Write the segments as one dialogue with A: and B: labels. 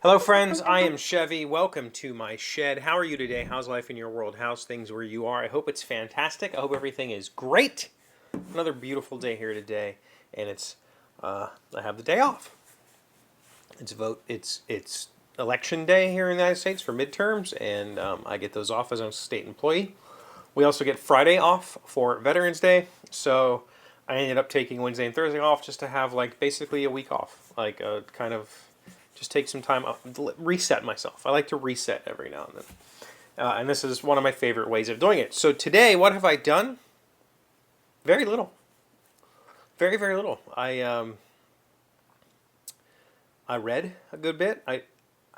A: Hello, friends. I am Chevy. Welcome to my shed. How are you today? How's life in your world? How's things where you are? I hope it's fantastic. I hope everything is great. Another beautiful day here today, and I have the day off. It's election day here in the United States for midterms, and I get those off as a state employee. We also get Friday off for Veterans Day, so I ended up taking Wednesday and Thursday off just to have like basically a week off, like a kind of just take some time off, reset myself. I like to reset every now and then. And this is one of my favorite ways of doing it. So today, what have I done? Very little. Very, very little. I read a good bit. I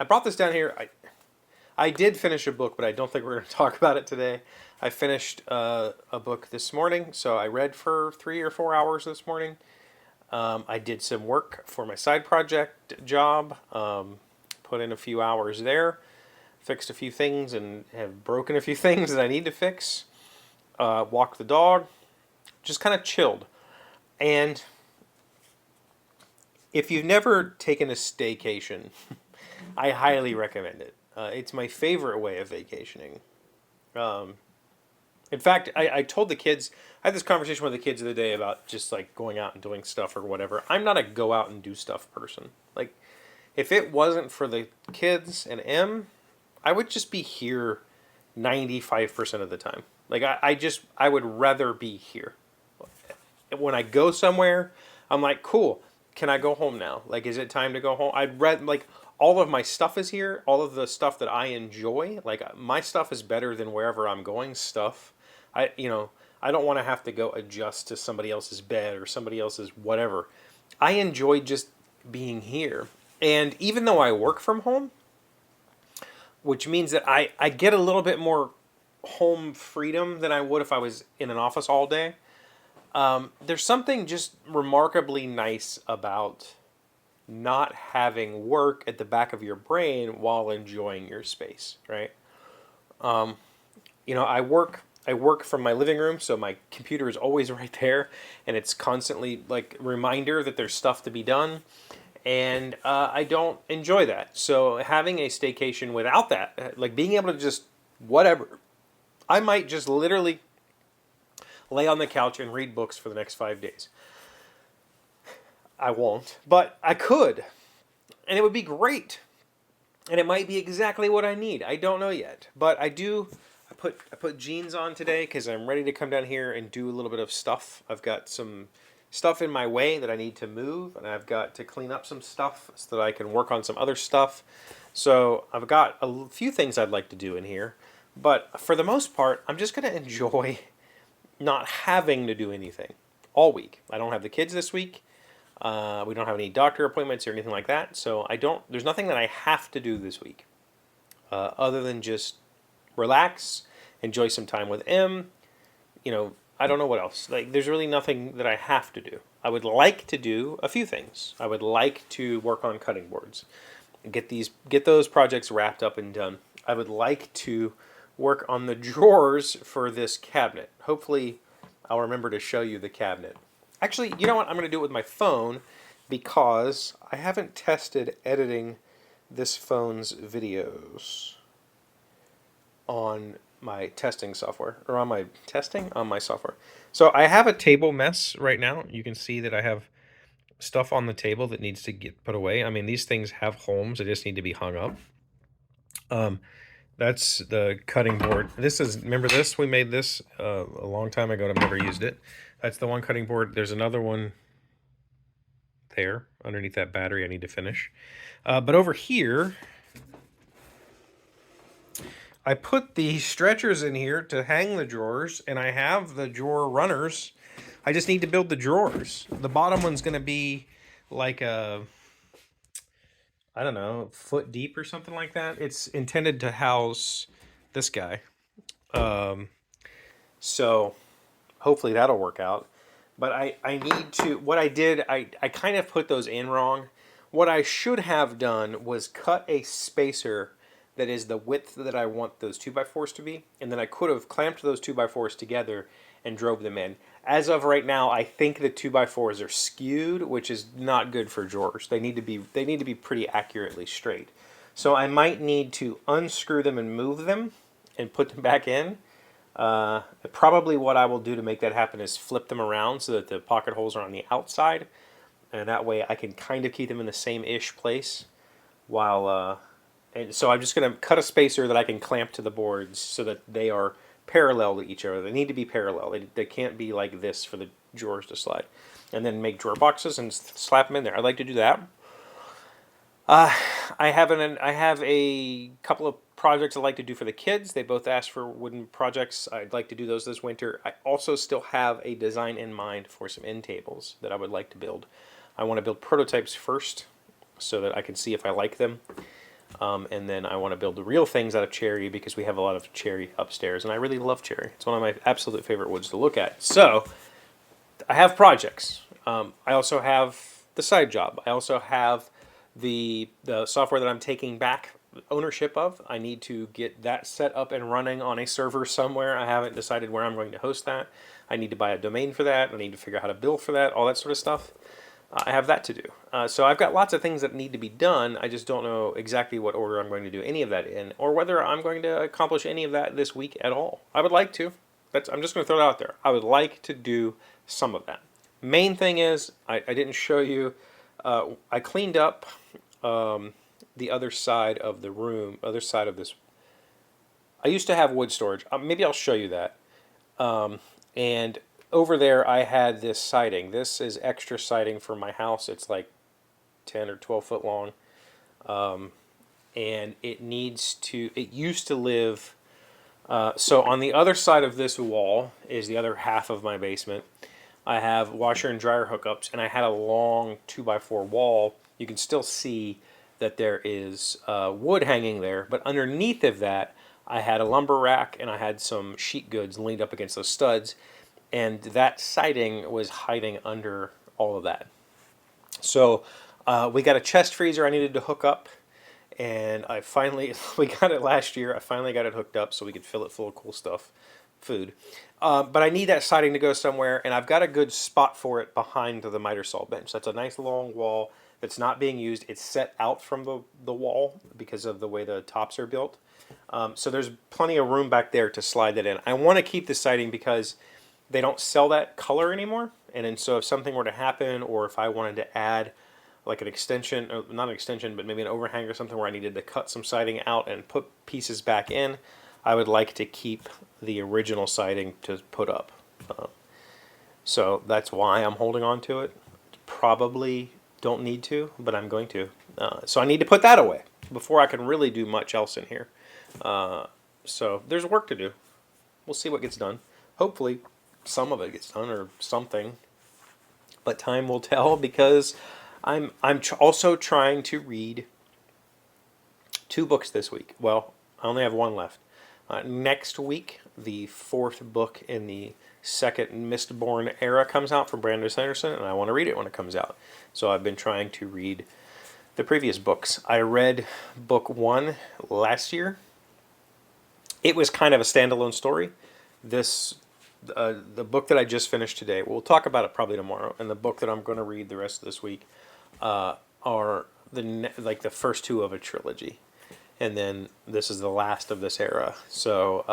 A: brought this down here. I did finish a book, but I don't think we're going to talk about it today. I finished a book this morning, so I read for 3 or 4 hours this morning. I did some work for my side project job, put in a few hours there, fixed a few things, and have broken a few things that I need to fix. Walked the dog, just kind of chilled. And if you've never taken a staycation, I highly recommend it. It's my favorite way of vacationing. Um, in fact, I told the kids, I had this conversation with the kids the other day about just like going out and doing stuff or whatever. I'm not a go out and do stuff person. Like, if it wasn't for the kids and I would just be here 95% of the time. Like, I would rather be here. When I go somewhere, I'm like, cool, can I go home now? Like, is it time to go home? I'd read, like, all of my stuff is here. All of the stuff that I enjoy, like, my stuff is better than wherever I'm going stuff. I don't want to have to go adjust to somebody else's bed or somebody else's whatever. I enjoy just being here. And even though I work from home, which means that I get a little bit more home freedom than I would if I was in an office all day. There's something just remarkably nice about not having work at the back of your brain while enjoying your space, right? Um, I work from my living room, so my computer is always right there, and it's constantly like reminder that there's stuff to be done, and I don't enjoy that. So having a staycation without that, like being able to just whatever, I might just literally lay on the couch and read books for the next 5 days. I won't, but I could, and it would be great, and it might be exactly what I need. I don't know yet, but I do. I put jeans on today because I'm ready to come down here and do a little bit of stuff. I've got some stuff in my way that I need to move, and I've got to clean up some stuff so that I can work on some other stuff. So I've got a few things I'd like to do in here, but for the most part, I'm just going to enjoy not having to do anything all week. I don't have the kids this week. We don't have any doctor appointments or anything like that, so I don't. There's nothing that I have to do this week, other than just relax, enjoy some time with I don't know what else. Like, there's really nothing that I have to do. I would like to do a few things. I would like to work on cutting boards, get those projects wrapped up and done. I would like to work on the drawers for this cabinet. Hopefully, I'll remember to show you the cabinet. Actually, you know what? I'm going to do it with my phone because I haven't tested editing this phone's videos on my testing software, or on my software. So I have a table mess right now. You can see that I have stuff on the table that needs to get put away. I mean, these things have homes. They just need to be hung up. Um, that's the cutting board. Remember this? We made this a long time ago and I've never used it. That's the one cutting board. There's another one there underneath that battery I need to finish. But over here, I put the stretchers in here to hang the drawers, and I have the drawer runners. I just need to build the drawers. The bottom one's going to be like I don't know, foot deep or something like that. It's intended to house this guy. Um, so hopefully that'll work out. But I need to, what I did, I kind of put those in wrong. What I should have done was cut a spacer that is the width that I want those 2x4s to be, and then I could have clamped those 2x4s together and drove them in. As of right now, I think the 2x4s are skewed, which is not good for drawers. They need to be pretty accurately straight. So I might need to unscrew them and move them and put them back in. Probably what I will do to make that happen is flip them around so that the pocket holes are on the outside, and that way I can kind of keep them in the same-ish place while and so I'm just going to cut a spacer that I can clamp to the boards so that they are parallel to each other. They need to be parallel. They can't be like this for the drawers to slide. And then make drawer boxes and slap them in there. I'd like to do that. I have a couple of projects I'd like to do for the kids. They both asked for wooden projects. I'd like to do those this winter. I also still have a design in mind for some end tables that I would like to build. I want to build prototypes first so that I can see if I like them. And then I want to build the real things out of cherry because we have a lot of cherry upstairs, and I really love cherry. It's one of my absolute favorite woods to look at. So I have projects. I also have the side job. I also have the software that I'm taking back ownership of. I need to get that set up and running on a server somewhere. I haven't decided where I'm going to host that. I need to buy a domain for that. I need to figure out how to bill for that, all that sort of stuff. I have that to do. So I've got lots of things that need to be done. I just don't know exactly what order I'm going to do any of that in, or whether I'm going to accomplish any of that this week at all. I would like to. I'm just going to throw it out there. I would like to do some of that. Main thing is, I didn't show you, I cleaned up the other side of the room, other side of this. I used to have wood storage. Maybe I'll show you that. And over there I had this siding. This is extra siding for my house. It's like 10 or 12 foot long. And it used to live, so on the other side of this wall is the other half of my basement. I have washer and dryer hookups, and I had a long 2x4 wall. You can still see that there is wood hanging there, but underneath of that I had a lumber rack and I had some sheet goods leaned up against those studs, and that siding was hiding under all of that. So we got a chest freezer I needed to hook up, and we got it last year. I finally got it hooked up so we could fill it full of cool stuff, food. But I need that siding to go somewhere, and I've got a good spot for it behind the miter saw bench. That's a nice long wall that's not being used. It's set out from the wall because of the way the tops are built. So there's plenty of room back there to slide that in. I want to keep the siding because they don't sell that color anymore. And so if something were to happen, or if I wanted to add like an extension, or not an extension, but maybe an overhang or something where I needed to cut some siding out and put pieces back in, I would like to keep the original siding to put up. So that's why I'm holding on to it. Probably don't need to, but I'm going to. So I need to put that away before I can really do much else in here. So there's work to do. We'll see what gets done. Hopefully some of it gets done or something, but time will tell, because I'm also trying to read 2 books this week. Well, I only have 1 left. Next week, the 4th book in the second Mistborn era comes out from Brandon Sanderson, and I want to read it when it comes out. So I've been trying to read the previous books. I read book 1 last year. It was kind of a standalone story. The book that I just finished today, we'll talk about it probably tomorrow, and the book that I'm going to read the rest of this week are the first 2 of a trilogy. And then this is the last of this era. So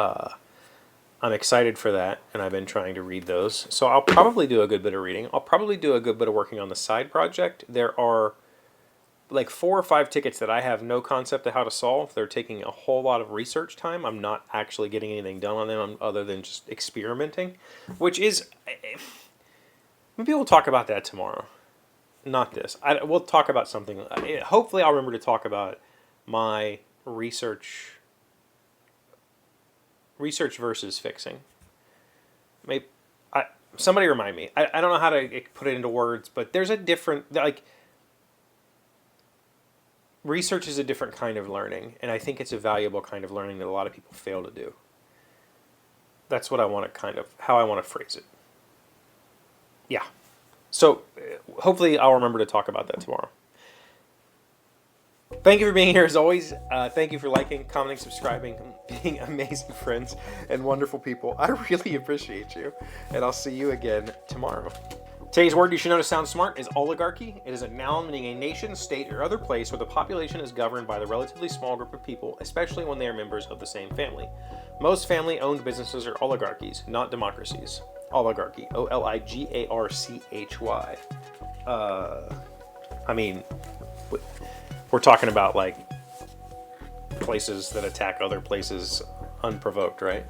A: I'm excited for that, and I've been trying to read those. So I'll probably do a good bit of reading. I'll probably do a good bit of working on the side project. There are like 4 or 5 tickets that I have no concept of how to solve. They're taking a whole lot of research time. I'm not actually getting anything done on them other than just experimenting, which is... Maybe we'll talk about that tomorrow. Not this. We'll talk about something. Hopefully I'll remember to talk about my research versus fixing. Maybe somebody remind me. I don't know how to put it into words, but there's a different, like, research is a different kind of learning, and I think it's a valuable kind of learning that a lot of people fail to do. That's what I want to how I want to phrase it. Yeah. So hopefully I'll remember to talk about that tomorrow. Thank you for being here as always. Thank you for liking, commenting, subscribing, being amazing friends and wonderful people. I really appreciate you. And I'll see you again tomorrow. Today's word you should know to sound smart is oligarchy. It is a noun meaning a nation, state, or other place where the population is governed by the relatively small group of people, especially when they are members of the same family. Most family-owned businesses are oligarchies, not democracies. Oligarchy. Oligarchy. I mean, we're talking about like places that attack other places unprovoked, right?